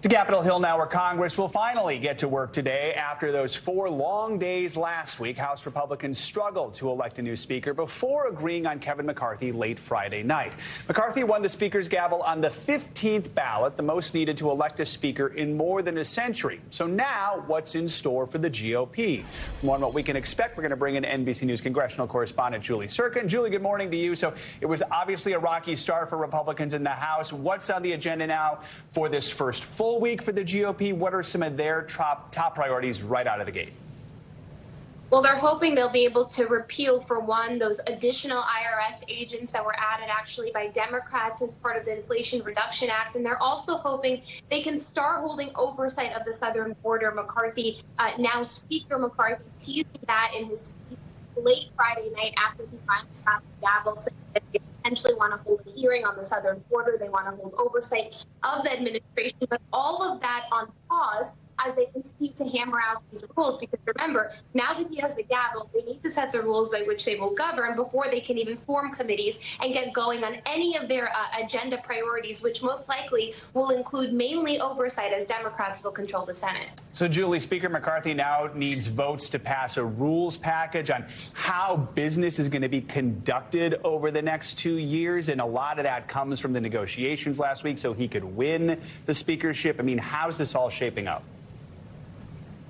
To Capitol Hill now, where Congress will finally get to work today after those 4 long days last week. House Republicans struggled to elect a new speaker before agreeing on Kevin McCarthy late Friday night. McCarthy won the speaker's gavel on the 15th ballot, the most needed to elect a speaker in more than a century. So now what's in store for the GOP? From what we can expect, we're going to bring in NBC News congressional correspondent Julie Tsirkin. Julie, good morning to you. So it was obviously a rocky start for Republicans in the House. What's on the agenda now for this first full week for the GOP? What are some of their top priorities right out of the gate? Well, they're hoping they'll be able to repeal, for one, those additional IRS agents that were added actually by Democrats as part of the Inflation Reduction Act. And they're also hoping they can start holding oversight of the southern border. McCarthy, now Speaker McCarthy, teasing that in his speech late Friday night after he finally got the gavel, saying that they potentially want to hold a hearing on the southern border. They want to hold oversight of the administration, but all of that on pause as they continue to hammer out these rules. Because remember, now that he has the gavel, they need to set the rules by which they will govern before they can even form committees and get going on any of their agenda priorities, which most likely will include mainly oversight, as Democrats will control the Senate. So, Julie, Speaker McCarthy now needs votes to pass a rules package on how business is going to be conducted over the next 2 years. And a lot of that comes from the negotiations last week so he could win the speakership. I mean, how's this all shaping up?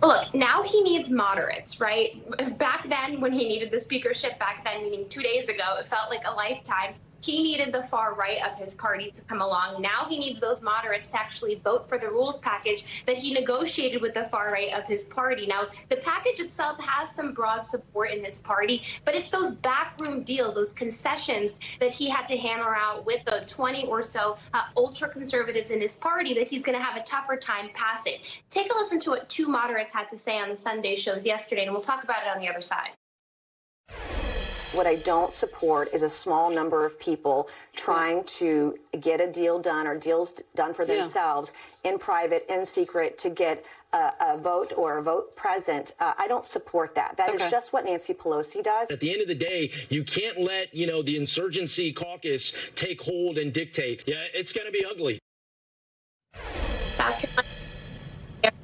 Look, now he needs moderates, right? Back then, when he needed the speakership, back then, meaning 2 days ago, it felt like a lifetime. He needed the far right of his party to come along. Now he needs those moderates to actually vote for the rules package that he negotiated with the far right of his party. Now, the package itself has some broad support in his party, but it's those backroom deals, those concessions that he had to hammer out with the 20 or so ultra conservatives in his party that he's going to have a tougher time passing. Take a listen to what 2 moderates had to say on the Sunday shows yesterday, and we'll talk about it on the other side. What I don't support is a small number of people trying to get a deal done or deals done for themselves in private, in secret, to get a vote or a vote present. I don't support that. That is just what Nancy Pelosi does. At the end of the day, you can't let, the insurgency caucus take hold and dictate. Yeah, it's going to be ugly. South Carolina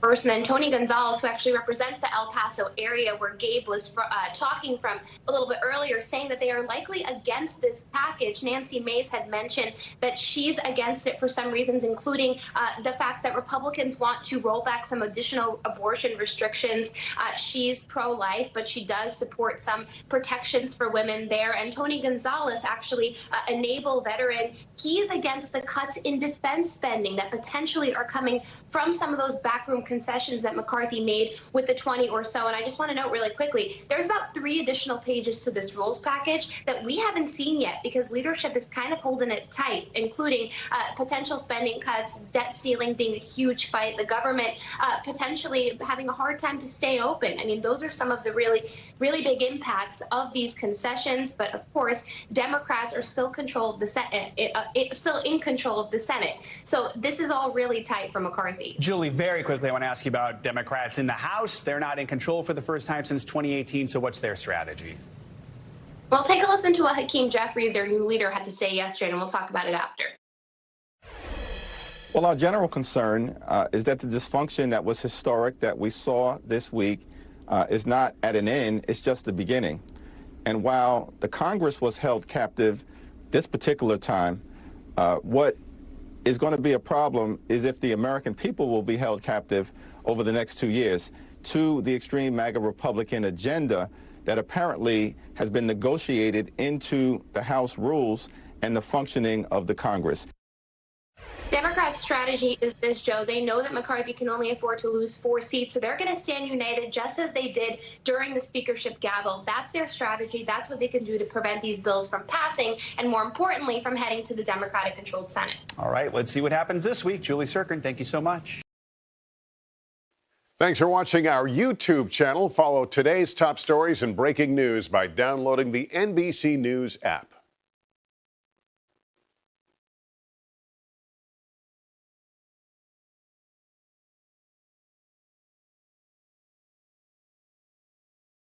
first, and then Tony Gonzalez, who actually represents the El Paso area where Gabe was talking from a little bit earlier, saying that they are likely against this package. Nancy Mace had mentioned that she's against it for some reasons, including the fact that Republicans want to roll back some additional abortion restrictions. She's pro-life, but she does support some protections for women there. And Tony Gonzalez, actually a naval veteran, he's against the cuts in defense spending that potentially are coming from some of those backroom concessions that McCarthy made with the 20 or so. And I just want to note really quickly, there's about 3 additional pages to this rules package that we haven't seen yet because leadership is kind of holding it tight, including potential spending cuts, debt ceiling being a huge fight, the government potentially having a hard time to stay open. I mean, those are some of the really big impacts of these concessions. But of course, Democrats are still control of the Senate, still in control of the Senate. So this is all really tight for McCarthy. Julie, very quickly, I want to ask you about Democrats in the House. They're not in control for the first time since 2018. So what's their strategy? Well, take a listen to what Hakeem Jeffries, their new leader, had to say yesterday, and we'll talk about it after. Well, our general concern is that the dysfunction that was historic that we saw this week is not at an end. It's just the beginning. And while the Congress was held captive this particular time, what is going to be a problem is if the American people will be held captive over the next 2 years to the extreme MAGA Republican agenda that apparently has been negotiated into the House rules and the functioning of the Congress. Democrats' strategy is this, Joe. They know that McCarthy can only afford to lose 4 seats, so they're going to stand united just as they did during the speakership gavel. That's their strategy. That's what they can do to prevent these bills from passing and, more importantly, from heading to the Democratic-controlled Senate. All right, let's see what happens this week. Julie Tsirkin, thank you so much. Thanks for watching our YouTube channel. Follow today's top stories and breaking news by downloading the NBC News app.